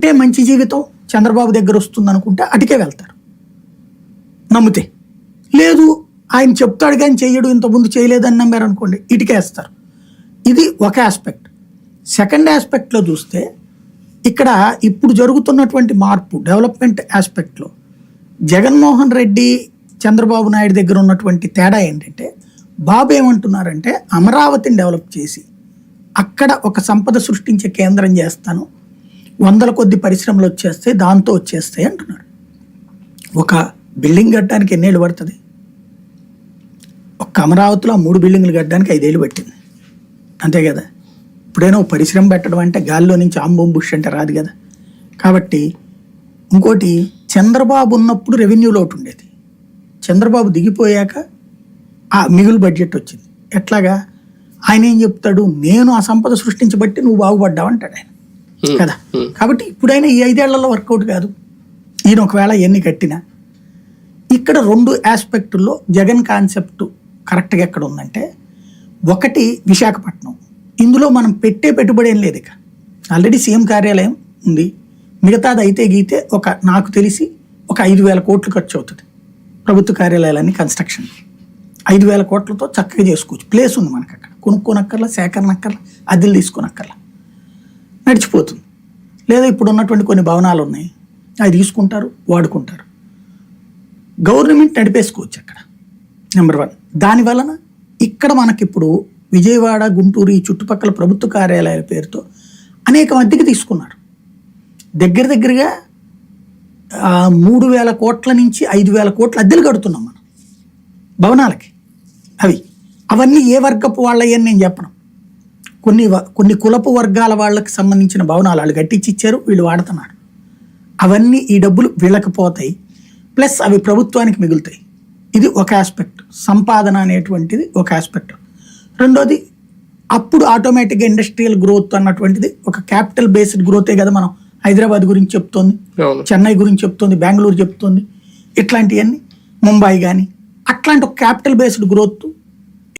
అంటే మంచి జీవితం చంద్రబాబు దగ్గర వస్తుంది అనుకుంటే అటుకే వెళ్తారు నమ్మితే. లేదు ఆయన చెప్తాడు కానీ చెయ్యడు, ఇంతకుముందు చేయలేదని నమ్మారు అనుకోండి, ఇటుకేస్తారు. ఇది ఒక ఆస్పెక్ట్. సెకండ్ ఆస్పెక్ట్లో చూస్తే ఇక్కడ ఇప్పుడు జరుగుతున్నటువంటి మార్పు డెవలప్మెంట్ ఆస్పెక్ట్లో జగన్మోహన్ రెడ్డి చంద్రబాబు నాయుడు దగ్గర ఉన్నటువంటి తేడా ఏంటంటే, బాబు ఏమంటున్నారంటే అమరావతిని డెవలప్ చేసి అక్కడ ఒక సంపద సృష్టించే కేంద్రం చేస్తాను, 100 కొద్ది పరిశ్రమలు వచ్చేస్తాయి, దాంతో వచ్చేస్తాయి అంటున్నాడు. ఒక బిల్డింగ్ కట్టడానికి ఎన్నేళ్ళు పడుతుంది? ఒక్క అమరావతిలో 3 బిల్డింగ్లు కట్టడానికి 5 ఏళ్ళు పట్టింది, అంతే కదా. ఇప్పుడైనా పరిశ్రమ పెట్టడం అంటే గాల్లో నుంచి ఆంబోం బుష్ అంటే రాదు కదా. కాబట్టి ఇంకోటి, చంద్రబాబు ఉన్నప్పుడు రెవెన్యూ లోటు ఉండేది, చంద్రబాబు దిగిపోయాక ఆ మిగులు బడ్జెట్ వచ్చింది. ఎట్లాగా? ఆయన ఏం చెప్తాడు, నేను ఆ సంపద సృష్టించబట్టి నువ్వు బాగుపడ్డావు అంటాడు ఆయన కదా. కాబట్టి ఇప్పుడైనా ఈ 5 ఏళ్లలో వర్కౌట్ కాదు, ఈయన ఒకవేళ ఎన్ని కట్టినా. ఇక్కడ 2 ఆస్పెక్టుల్లో జగన్ కాన్సెప్ట్ కరెక్ట్గా ఎక్కడ ఉందంటే, ఒకటి విశాఖపట్నం, ఇందులో మనం పెట్టే పెట్టుబడి ఏం లేదు. ఇక ఆల్రెడీ సీఎం కార్యాలయం ఉంది, మిగతాది అయితే గీతే నాకు తెలిసి ఒక 5,000 కోట్లు ఖర్చు అవుతుంది ప్రభుత్వ కార్యాలయాలన్నీ కన్స్ట్రక్షన్. 5,000 కోట్లతో చక్కగా చేసుకోవచ్చు. ప్లేస్ ఉంది మనకు, అక్కడ కొనుక్కోనక్కర్లా, సేకరణక్కర్లా, అద్దెలు తీసుకోనక్కర్లా, నడిచిపోతుంది. లేదా ఇప్పుడు ఉన్నటువంటి కొన్ని భవనాలు ఉన్నాయి, అవి తీసుకుంటారు, వాడుకుంటారు, గవర్నమెంట్ నడిపేసుకోవచ్చు అక్కడ. నెంబర్ 1. దానివలన ఇక్కడ మనకిప్పుడు విజయవాడ, గుంటూరు ఈ చుట్టుపక్కల ప్రభుత్వ కార్యాలయాల పేరుతో అనేక అద్దెకి తీసుకున్నారు. దగ్గరగా 3,000 కోట్ల నుంచి 5,000 కోట్ల అద్దెలు కడుతున్నాం మనం భవనాలకి. అవన్నీ ఏ వర్గపు వాళ్ళని నేను చెప్పను, కొన్ని కులపు వర్గాల వాళ్ళకి సంబంధించిన భవనాలు వాళ్ళు కట్టించి ఇచ్చారు, వీళ్ళు వాడుతున్నారు. అవన్నీ ఈ డబ్బులు వీళ్ళకి పోతాయి, ప్లస్ అవి ప్రభుత్వానికి మిగులుతాయి. ఇది ఒక ఆస్పెక్ట్, సంపాదన అనేటువంటిది ఒక ఆస్పెక్ట్. రెండోది, అప్పుడు ఆటోమేటిక్గా ఇండస్ట్రియల్ గ్రోత్ అన్నటువంటిది ఒక క్యాపిటల్ బేస్డ్ గ్రోతే కదా. మనం హైదరాబాద్ గురించి చెప్తోంది, చెన్నై గురించి చెప్తోంది, బెంగళూరు చెప్తోంది, ఇట్లాంటివన్నీ ముంబై కానీ, అట్లాంటి ఒక క్యాపిటల్ బేస్డ్ గ్రోత్